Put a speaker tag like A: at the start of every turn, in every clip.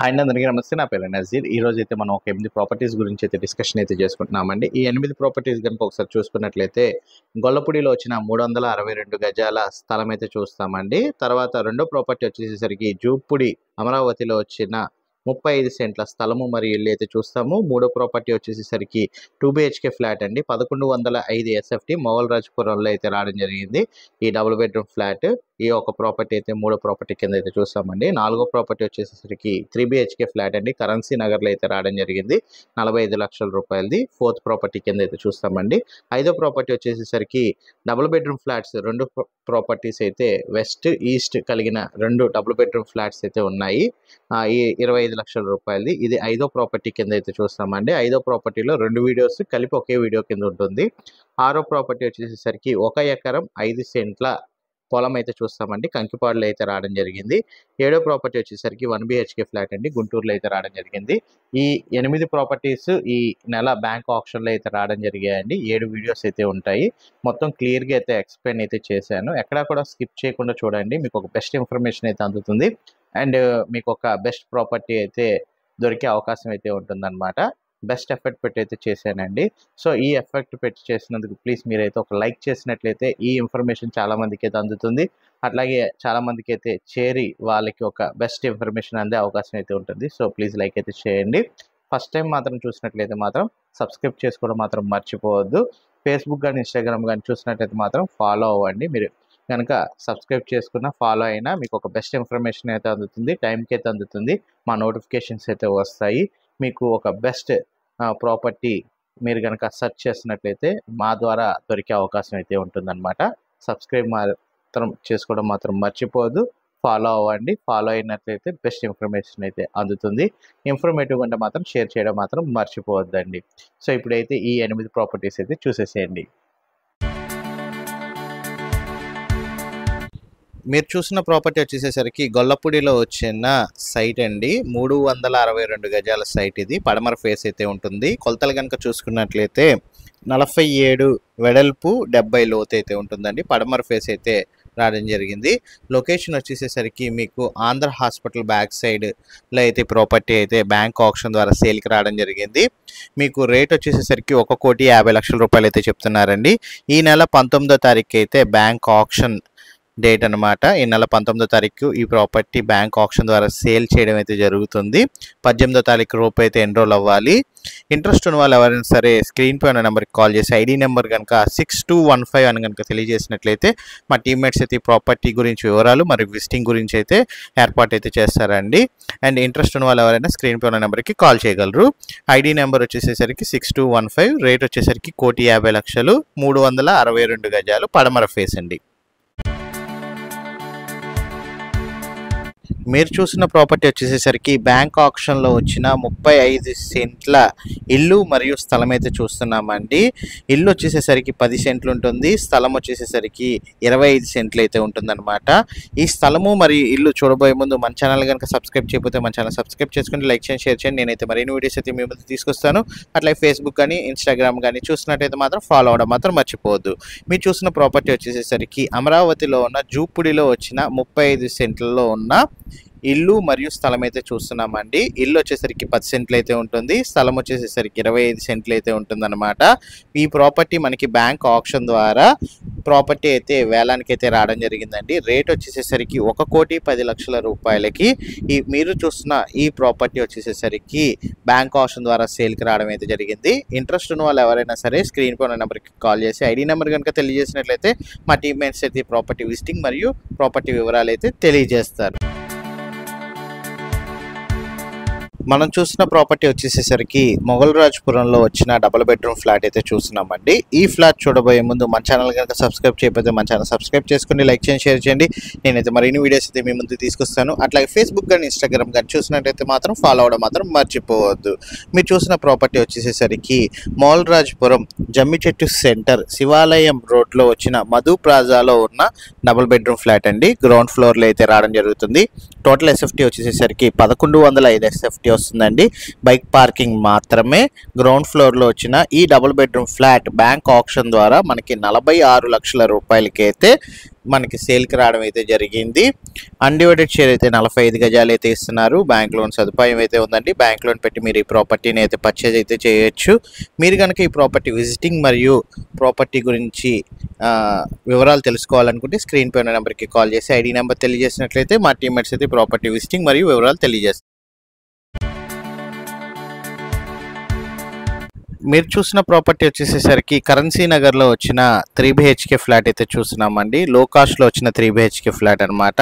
A: Hi అందరికీ నమస్తే. నా పేరు నజీర్. ఈ రోజు అయితే మనం ఒక 8 ప్రాపర్టీస్ గురించి అయితే డిస్కషన్ అయితే చేసుకుంటున్నామండి. ఈ 8 ప్రాపర్టీస్ గనుక ఒకసారి చూసుకున్నట్లయితే గొల్లపూడిలో వచ్చిన 362 గజాల స్థలం అయితే చూస్తామండి. తర్వాత రెండో ప్రాపర్టీ వచ్చేసేసరికి జూపూడి అమరావతిలో వచ్చిన 35 సెంట్ల స్థలము మరియు ఇల్లు అయితే చూస్తాము. మూడో ప్రాపర్టీ వచ్చేసేసరికి 2 BHK ఫ్లాట్ అండి. 1105 SFT మొగల్రాజపురంలో అయితే రావడం జరిగింది. ఈ డబుల్ బెడ్రూమ్ ఫ్లాట్ ఈ ఒక ప్రాపర్టీ అయితే మూడో ప్రాపర్టీ కింద అయితే చూస్తామండి. నాలుగో ప్రాపర్టీ వచ్చేసరికి 3 BHK ఫ్లాట్ అండి. కరెన్సీ నగర్లో అయితే రావడం జరిగింది. 45 లక్షల రూపాయలది ఫోర్త్ ప్రాపర్టీ కింద అయితే చూస్తామండి. ఐదో ప్రాపర్టీ వచ్చేసేసరికి డబుల్ బెడ్రూమ్ ఫ్లాట్స్ రెండు ప్రాపర్టీస్ అయితే వెస్ట్ ఈస్ట్ కలిగిన రెండు డబుల్ బెడ్రూమ్ ఫ్లాట్స్ అయితే ఉన్నాయి. ఈ 25 లక్షల రూపాయలది ఇది ఐదో ప్రాపర్టీ కింద అయితే చూస్తామండి. ఐదో ప్రాపర్టీలో రెండు వీడియోస్ కలిపి ఒకే వీడియో కింద ఉంటుంది. ఆరో ప్రాపర్టీ వచ్చేసేసరికి 1 ఎకరం 5 సెంట్ల పొలం అయితే చూస్తామండి. కంకిపాడులో అయితే రావడం జరిగింది. ఏడో ప్రాపర్టీ వచ్చేసరికి 1 BHK ఫ్లాట్ అండి. గుంటూరులో అయితే రావడం జరిగింది. ఈ 8 ప్రాపర్టీస్ ఈ నెల బ్యాంక్ ఆప్షన్లో అయితే రావడం జరిగాయండి. 7 వీడియోస్ అయితే ఉంటాయి. మొత్తం క్లియర్గా అయితే ఎక్స్ప్లెయిన్ అయితే చేశాను. ఎక్కడా కూడా స్కిప్ చేయకుండా చూడండి. మీకు ఒక బెస్ట్ ఇన్ఫర్మేషన్ అయితే అందుతుంది. అండ్ మీకు ఒక బెస్ట్ ప్రాపర్టీ అయితే దొరికే అవకాశం అయితే ఉంటుందన్నమాట. బెస్ట్ ఎఫర్ట్ పెట్టి అయితే చేశానండి. సో ఈ ఎఫర్ట్ పెట్టి చేసినందుకు ప్లీజ్ మీరైతే ఒక లైక్ చేసినట్లయితే ఈ ఇన్ఫర్మేషన్ చాలామందికి అయితే అందుతుంది. అట్లాగే చాలామందికి అయితే చేరి వాళ్ళకి ఒక బెస్ట్ ఇన్ఫర్మేషన్ అందే అవకాశం అయితే ఉంటుంది. సో ప్లీజ్ లైక్ అయితే చేయండి. ఫస్ట్ టైం మాత్రం చూసినట్లయితే మాత్రం సబ్స్క్రైబ్ చేసుకోవడం మాత్రం మర్చిపోవద్దు. ఫేస్బుక్ కానీ ఇన్స్టాగ్రామ్ కానీ చూసినట్లయితే మాత్రం ఫాలో అవ్వండి. మీరు కనుక సబ్స్క్రైబ్ చేసుకున్న ఫాలో అయినా మీకు ఒక బెస్ట్ ఇన్ఫర్మేషన్ అయితే అందుతుంది. టైంకి అయితే అందుతుంది. మా నోటిఫికేషన్స్ అయితే వస్తాయి. మీకు ఒక బెస్ట్ ప్రాపర్టీ మీరు కనుక సెర్చ్ చేసినట్లయితే మా ద్వారా దొరికే అవకాశం అయితే ఉంటుందన్నమాట. సబ్స్క్రైబ్ మాత్రం చేసుకోవడం మాత్రం మర్చిపోవద్దు. ఫాలో అవ్వండి. ఫాలో అయినట్లయితే బెస్ట్ ఇన్ఫర్మేషన్ అయితే అందుతుంది. ఇన్ఫర్మేటివ్ అంటే మాత్రం షేర్ చేయడం మాత్రం మర్చిపోవద్దండి. సో ఇప్పుడైతే ఈ 8 ప్రాపర్టీస్ అయితే చూసేసేయండి. మీరు చూసిన ప్రాపర్టీ వచ్చేసేసరికి గొల్లపూడిలో వచ్చిన సైట్ అండి. 362 గజాల సైట్ ఇది. పడమర ఫేస్ అయితే ఉంటుంది. కొలతలు కనుక చూసుకున్నట్లయితే 47 వెడల్పు 70 లోతు అయితే ఉంటుందండి. పడమర ఫేస్ అయితే రావడం జరిగింది. లొకేషన్ వచ్చేసేసరికి మీకు ఆంధ్ర హాస్పిటల్ బ్యాక్ సైడ్లో అయితే ప్రాపర్టీ అయితే బ్యాంక్ ఆప్షన్ ద్వారా సేల్కి రావడం జరిగింది. మీకు రేట్ వచ్చేసేసరికి 1,50,00,000 రూపాయలు అయితే చెప్తున్నారండి. ఈ నెల 19వ తారీఖు అయితే బ్యాంక్ ఆప్షన్ డేట్ అనమాట. ఈ నెల 19వ తారీఖు ఈ ప్రాపర్టీ బ్యాంక్ ఆప్షన్ ద్వారా సేల్ చేయడం అయితే జరుగుతుంది. 18వ తారీఖు రూపు అయితే ఎన్రోల్ అవ్వాలి. ఇంట్రెస్ట్ ఉన్న వాళ్ళు ఎవరైనా సరే స్క్రీన్ పై ఉన్న నెంబర్కి కాల్ చేసి ఐడి నెంబర్ కనుక 6215 అని కనుక తెలియజేసినట్లయితే మా టీమ్మేట్స్ అయితే ఈ ప్రాపర్టీ గురించి వివరాలు మరియు విజిటింగ్ గురించి అయితే ఏర్పాటు అయితే చేస్తారండి. అండ్ ఇంట్రెస్ట్ ఉన్న వాళ్ళు ఎవరైనా స్క్రీన్ పై ఉన్న నెంబర్కి కాల్ చేయగలరు. ఐడి నెంబర్ వచ్చేసేసరికి 6215, రేట్ వచ్చేసరికి 1,50,00,000, 362 గజాలు, పడమర ఫేస్ అండి. మీరు చూసిన ప్రాపర్టీ వచ్చేసేసరికి బ్యాంక్ ఆప్షన్లో వచ్చిన 35 సెంట్ల ఇల్లు మరియు స్థలం అయితే చూస్తున్నామండి. ఇల్లు వచ్చేసేసరికి 10 సెంట్లు ఉంటుంది. స్థలం వచ్చేసేసరికి 25 సెంట్లు అయితే ఉంటుందన్నమాట. ఈ స్థలము మరియు ఇల్లు చూడబోయే ముందు మన ఛానల్ కనుక సబ్స్క్రైబ్ చేయకపోతే మన ఛానల్ సబ్స్క్రైబ్ చేసుకుని లైక్ చేయండి, షేర్ చేయండి. నేనైతే మరిన్ని వీడియోస్ అయితే మీ ముందు తీసుకొస్తాను. అట్లాగే ఫేస్బుక్ కానీ ఇన్స్టాగ్రామ్ కానీ చూసినట్టయితే మాత్రం ఫాలో అవడం మాత్రం మర్చిపోవద్దు. మీరు చూసిన ప్రాపర్టీ వచ్చేసేసరికి అమరావతిలో ఉన్న జూపూడిలో వచ్చిన 35 సెంట్లలో ఉన్న ఇల్లు మరియు స్థలం అయితే చూస్తున్నామండి. ఇల్లు వచ్చేసరికి 10 సెంట్లు అయితే ఉంటుంది. స్థలం వచ్చేసేసరికి 25 సెంట్లు అయితే ఉంటుందన్నమాట. ఈ ప్రాపర్టీ మనకి బ్యాంక్ ఆప్షన్ ద్వారా ప్రాపర్టీ అయితే వేలానికి అయితే రావడం జరిగిందండి. రేట్ వచ్చేసేసరికి 1,10,00,000 రూపాయలకి మీరు చూస్తున్న ఈ ప్రాపర్టీ వచ్చేసేసరికి బ్యాంక్ ఆప్షన్ ద్వారా సేల్కి రావడం అయితే జరిగింది. ఇంట్రెస్ట్ ఉన్న వాళ్ళు ఎవరైనా సరే స్క్రీన్ పై ఉన్న నెంబర్కి కాల్ చేసి ఐడి నెంబర్ కనుక తెలియజేసినట్లయితే మా టీమ్మేట్స్ అయితే ప్రాపర్టీ విజిటింగ్ మరియు ప్రాపర్టీ వివరాలు అయితే తెలియజేస్తారు. మనం చూసిన ప్రాపర్టీ వచ్చేసేసరికి మొగల్రాజపురంలో వచ్చిన డబుల్ బెడ్రూమ్ ఫ్లాట్ అయితే చూస్తున్నామండి. ఈ ఫ్లాట్ చూడబోయే ముందు మన ఛానల్ కనుక సబ్స్క్రైబ్ చేయకపోతే మన ఛానల్ సబ్స్క్రైబ్ చేసుకుని లైక్ చేయండి, షేర్ చేయండి. నేనైతే మరిన్ని వీడియోస్ అయితే మీ ముందు తీసుకొస్తాను. అట్లాగే ఫేస్బుక్ కానీ ఇన్స్టాగ్రామ్ కానీ చూసినట్టయితే మాత్రం ఫాలో అవడం మాత్రం మర్చిపోవద్దు. మీరు చూసిన ప్రాపర్టీ వచ్చేసేసరికి మొగల్రాజపురం జమ్మిచెట్టు సెంటర్ శివాలయం రోడ్లో వచ్చిన మధు ప్లాజాలో ఉన్న డబుల్ బెడ్రూమ్ ఫ్లాట్ అండి. గ్రౌండ్ ఫ్లోర్లో అయితే రావడం జరుగుతుంది. టోటల్ SFT వచ్చేసేసరికి 1105 SFT వస్తుందండి. బైక్ పార్కింగ్ మాత్రమే. గ్రౌండ్ ఫ్లోర్లో వచ్చిన ఈ double bedroom flat bank auction ద్వారా మనకి 46 లక్షల రూపాయలకి అయితే మనకి సేల్కి రావడం అయితే జరిగింది. అన్డివైడెడ్ షేర్ అయితే 45 గజాలు అయితే ఇస్తున్నారు. బ్యాంక్ లోన్ సదుపాయం అయితే ఉందండి. బ్యాంక్ లోన్ పెట్టి మీరు ఈ ప్రాపర్టీని అయితే పర్చేజ్ అయితే చేయొచ్చు. మీరు కనుక ఈ ప్రాపర్టీ విజిటింగ్ మరియు ప్రాపర్టీ గురించి వివరాలు తెలుసుకోవాలనుకుంటే స్క్రీన్ పై ఉన్న నెంబర్కి కాల్ చేసి ఐడి నెంబర్ తెలియజేసినట్లయితే మా టీమ్మేట్స్ అయితే ప్రాపర్టీ విజిటింగ్ మరియు వివరాలు తెలియజేస్తారు. మీరు చూసిన ప్రాపర్టీ వచ్చేసేసరికి కరెన్సీ నగర్లో వచ్చిన 3 BHK ఫ్లాట్ అయితే చూస్తున్నామండి. లో కాస్ట్లో వచ్చిన 3 BHK ఫ్లాట్ అనమాట.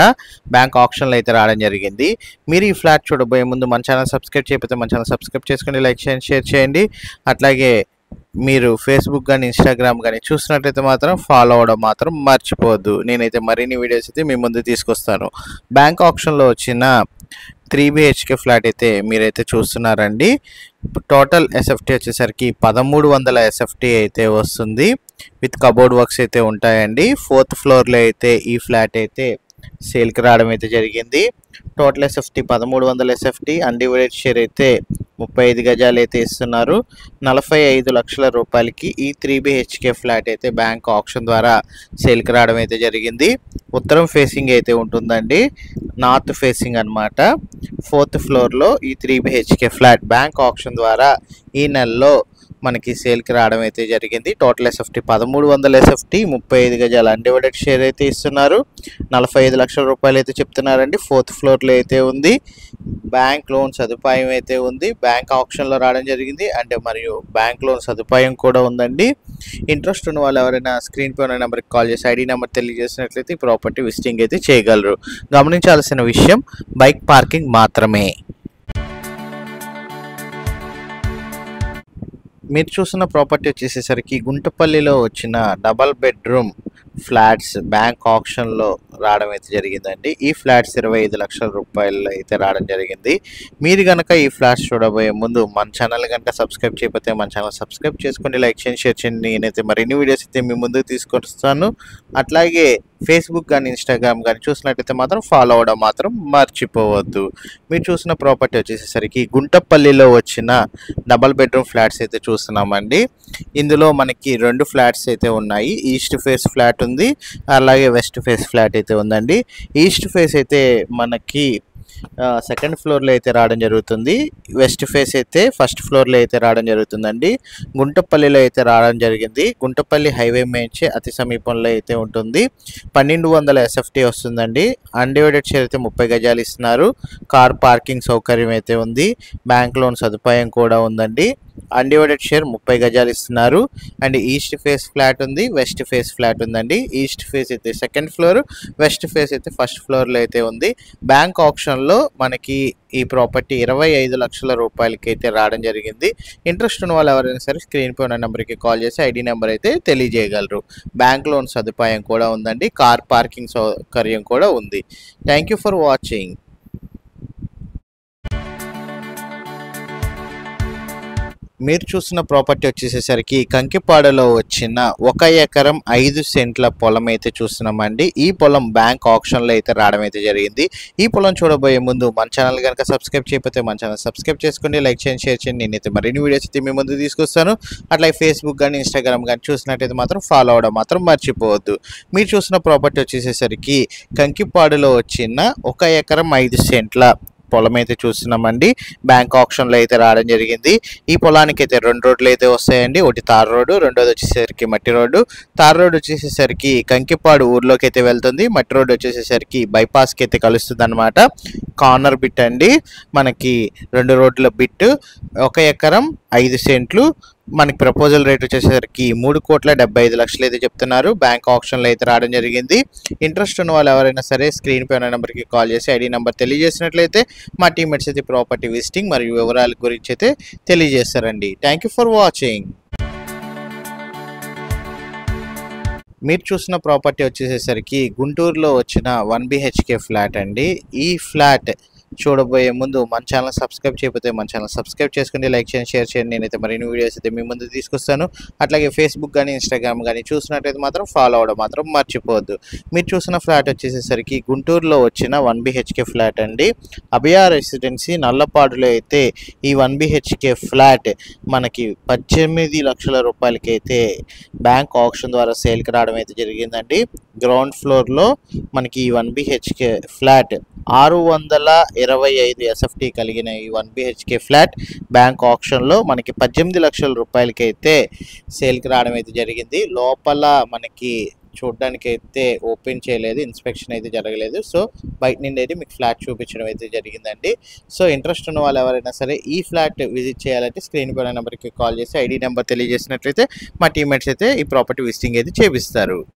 A: బ్యాంక్ ఆప్షన్లో అయితే రావడం జరిగింది. మీరు ఈ ఫ్లాట్ చూడబోయే ముందు మన ఛానల్ సబ్స్క్రైబ్ చేయకపోతే మన ఛానల్ సబ్స్క్రైబ్ చేసుకుని లైక్ చేయండి, షేర్ చేయండి. అట్లాగే మీరు ఫేస్బుక్ కానీ ఇన్స్టాగ్రామ్ కానీ చూసినట్లయితే మాత్రం ఫాలో అవ్వడం మాత్రం మర్చిపోవద్దు. నేనైతే మరిన్ని వీడియోస్ అయితే మీ ముందు తీసుకొస్తాను. బ్యాంక్ ఆప్షన్లో వచ్చిన 3 BHK ఫ్లాట్ అయితే మీరైతే చూస్తున్నారండి. టోటల్ ఎస్ఎఫ్టీ వచ్చేసరికి 1300 ఎస్ఎఫ్టీ అయితే వస్తుంది. విత్ కబోర్డ్ వర్క్స్ అయితే ఉంటాయండి. 4th ఫ్లోర్లో అయితే ఈ ఫ్లాట్ అయితే సేల్కి రావడం అయితే జరిగింది. Total SFT 1300 SFT. Undivided share అయితే 35 గజాలు అయితే ఇస్తున్నారు. 45 లక్షల రూపాయలకి ఈ 3 BHK ఫ్లాట్ అయితే బ్యాంక్ ఆప్షన్ ద్వారా సేల్కి రావడం అయితే జరిగింది. ఉత్తరం ఫేసింగ్ అయితే ఉంటుందండి, నార్త్ ఫేసింగ్ అనమాట. 4th ఫ్లోర్లో ఈ 3 BHK ఫ్లాట్ బ్యాంక్ ఆప్షన్ ద్వారా ఈ నెలలో మనకి సేల్కి రావడం అయితే జరిగింది. టోటల్ ఎస్ఎఫ్టీ 1300 ఎస్ఎఫ్టీ, 35 గజాలు అన్డివైడెడ్ షేర్ అయితే ఇస్తున్నారు. 45 లక్షల రూపాయలు అయితే చెప్తున్నారండి. 4th ఫ్లోర్లో అయితే ఉంది. బ్యాంక్ లోన్ సదుపాయం అయితే ఉంది. బ్యాంక్ ఆప్షన్లో రావడం జరిగింది అంటే మరియు బ్యాంక్ లోన్ సదుపాయం కూడా ఉందండి. ఇంట్రెస్ట్ ఉన్న వాళ్ళు ఎవరైనా స్క్రీన్ పై ఉన్న నెంబర్కి కాల్ చేసి ఐడి నెంబర్ తెలియజేసినట్లయితే ఈ ప్రాపర్టీ విజిటింగ్ అయితే చేయగలరు. గమనించాల్సిన విషయం బైక్ పార్కింగ్ మాత్రమే. మీరు చూసిన ప్రాపర్టీ వచ్చేసేసరికి గుంటపల్లిలో వచ్చిన డబల్ బెడ్రూమ్ ఫ్లాట్స్ బ్యాంక్ ఆప్షన్లో రావడం అయితే జరిగిందండి. ఈ ఫ్లాట్స్ 25 లక్షల రూపాయలు అయితే రావడం జరిగింది. మీరు కనుక ఈ ఫ్లాట్స్ చూడబోయే ముందు మన ఛానల్ కనుక సబ్స్క్రైబ్ చేయకపోతే మన ఛానల్ సబ్స్క్రైబ్ చేసుకోండి, లైక్ చేయండి, షేర్ చేయండి. నేనైతే మరిన్ని వీడియోస్ అయితే మీ ముందుకు తీసుకొస్తాను. అట్లాగే ఫేస్బుక్ కానీ ఇన్స్టాగ్రామ్ కానీ చూసినట్టయితే మాత్రం ఫాలో అవ్వడం మాత్రం మర్చిపోవద్దు. మీరు చూసిన ప్రాపర్టీ వచ్చేసేసరికి గుంటపల్లిలో వచ్చిన డబల్ బెడ్రూమ్ ఫ్లాట్స్ అయితే చూస్తున్నామండి. ఇందులో మనకి 2 ఫ్లాట్స్ అయితే ఉన్నాయి. ఈస్ట్ ఫేస్ ఫ్లాట్ ఉంది, అలాగే వెస్ట్ ఫేస్ ఫ్లాట్ అయితే ఉందండి. ఈస్ట్ ఫేస్ అయితే మనకి 2nd ఫ్లోర్లో అయితే రావడం జరుగుతుంది. వెస్ట్ ఫేస్ అయితే 1st ఫ్లోర్లో అయితే రావడం జరుగుతుందండి. గుంటపల్లిలో అయితే రావడం జరిగింది. గుంటపల్లి హైవే మేంచి అతి సమీపంలో అయితే ఉంటుంది. 1200 ఎస్ఎఫ్టీ వస్తుందండి. అన్డివైడెడ్ షేర్ అయితే 30 గజాలు ఇస్తున్నారు. కార్ పార్కింగ్ సౌకర్యం అయితే ఉంది. బ్యాంక్ లోన్ సదుపాయం కూడా ఉందండి. అన్డివైడెడ్ షేర్ 30 గజాలు ఇస్తున్నారు. అండ్ ఈస్ట్ ఫేస్ ఫ్లాట్ ఉంది, వెస్ట్ ఫేస్ ఫ్లాట్ ఉందండి. ఈస్ట్ ఫేస్ అయితే 2nd ఫ్లోర్, వెస్ట్ ఫేస్ అయితే 1st ఫ్లోర్లో అయితే ఉంది. బ్యాంక్ ఆప్షన్లో మనకి ఈ ప్రాపర్టీ 25 లక్షల రూపాయలకి అయితే రావడం జరిగింది. ఇంట్రెస్ట్ ఉన్న వాళ్ళు ఎవరైనా సరే స్క్రీన్ పై ఉన్న నెంబర్కి కాల్ చేసి ఐడి నెంబర్ అయితే తెలియజేయగలరు. బ్యాంక్ లోన్ సదుపాయం కూడా ఉందండి. కార్ పార్కింగ్ సౌకర్యం కూడా ఉంది. Thank you for watching. మీరు చూసిన ప్రాపర్టీ వచ్చేసేసరికి కంకిపాడలో వచ్చిన 1 ఎకరం 5 సెంట్ల పొలం అయితే చూస్తున్నామండి. ఈ పొలం బ్యాంక్ ఆప్షన్లో అయితే రావడం అయితే జరిగింది. ఈ పొలం చూడబోయే ముందు మన ఛానల్ కనుక సబ్స్క్రైబ్ చేయకపోతే మన ఛానల్ సబ్స్క్రైబ్ చేసుకోండి, లైక్ చేయండి, షేర్ చేయండి. నేనైతే మరిన్ని వీడియోస్ అయితే మీ ముందు తీసుకొస్తాను. అట్లాగే ఫేస్బుక్ కానీ ఇన్స్టాగ్రామ్ కానీ చూసినట్టయితే మాత్రం ఫాలో అవ్వడం మాత్రం మర్చిపోవద్దు. మీరు చూసిన ప్రాపర్టీ వచ్చేసేసరికి కంకిపాడులో వచ్చిన 1 ఎకరం 5 సెంట్ల పొలం అయితే చూస్తున్నామండి. బ్యాంక్ ఆప్షన్లో అయితే రావడం జరిగింది. ఈ పొలానికి అయితే 2 రోడ్లు అయితే వస్తాయండి. ఒకటి తార్ రోడ్డు, రెండోది వచ్చేసరికి మట్టి రోడ్డు. తార్ రోడ్డు వచ్చేసేసరికి కంకిపాడు ఊర్లోకి అయితే వెళ్తుంది. మట్టి రోడ్డు వచ్చేసేసరికి బైపాస్కి అయితే కలుస్తుంది అనమాట. కార్నర్ బిట్ అండి మనకి 2 రోడ్ల బిట్. 1 ఎకరం 5 సెంట్లు. మనకి ప్రపోజల్ రేట్ వచ్చేసరికి 3,75,00,000 అయితే చెప్తున్నారు. బ్యాంక్ ఆప్షన్లో అయితే రావడం జరిగింది. ఇంట్రెస్ట్ ఉన్న వాళ్ళు ఎవరైనా సరే స్క్రీన్ పై ఉన్న నెంబర్కి కాల్ చేసి ఐడి నెంబర్ తెలియజేసినట్లయితే మా టీమ్మేట్స్ అయితే ప్రాపర్టీ విజిటింగ్ మరియు వివరాల గురించి అయితే తెలియజేస్తారండి. Thank you for watching. మీరు చూసిన ప్రాపర్టీ వచ్చేసేసరికి గుంటూరులో వచ్చిన 1 BHK ఫ్లాట్ అండి. ఈ ఫ్లాట్ చూడబోయే ముందు మన ఛానల్ సబ్స్క్రైబ్ చేయకపోతే మన ఛానల్ సబ్స్క్రైబ్ చేసుకోండి, లైక్ చేయండి, షేర్ చేయండి. నేనైతే మరిన్ని వీడియోస్ అయితే మీ ముందు తీసుకొస్తాను. అట్లాగే ఫేస్బుక్ కానీ ఇన్స్టాగ్రామ్ కానీ చూసినట్టయితే మాత్రం ఫాలో అవ్వడం మాత్రం మర్చిపోవద్దు. మీరు చూసిన ఫ్లాట్ వచ్చేసేసరికి గుంటూరులో వచ్చిన 1 BHK ఫ్లాట్ అండి. అభయ రెసిడెన్సీ నల్లపాడులో అయితే ఈ 1 BHK ఫ్లాట్ మనకి 18 లక్షల రూపాయలకి అయితే బ్యాంక్ ఆప్షన్ ద్వారా సేల్కి రావడం అయితే జరిగిందండి. గ్రౌండ్ ఫ్లోర్లో మనకి ఈ 1 BHK ఫ్లాట్ 625 SFT కలిగిన ఈ 1 BHK ఫ్లాట్ బ్యాంక్ ఆప్షన్లో మనకి 18 లక్షల రూపాయలకి అయితే సేల్కి రావడం అయితే జరిగింది. లోపల మనకి చూడడానికి అయితే ఓపెన్ చేయలేదు, ఇన్స్పెక్షన్ అయితే జరగలేదు. సో బయట నుండి అయితే మీకు ఫ్లాట్ చూపించడం అయితే జరిగిందండి. సో ఇంట్రెస్ట్ ఉన్న వాళ్ళు ఎవరైనా సరే ఈ ఫ్లాట్ విజిట్ చేయాలంటే స్క్రీన్ పైన నెంబర్కి కాల్ చేసి ఐడి నెంబర్ తెలియజేసినట్లయితే మా టీమ్మేట్స్ అయితే ఈ ప్రాపర్టీ విజిటింగ్ అయితే చేపిస్తారు.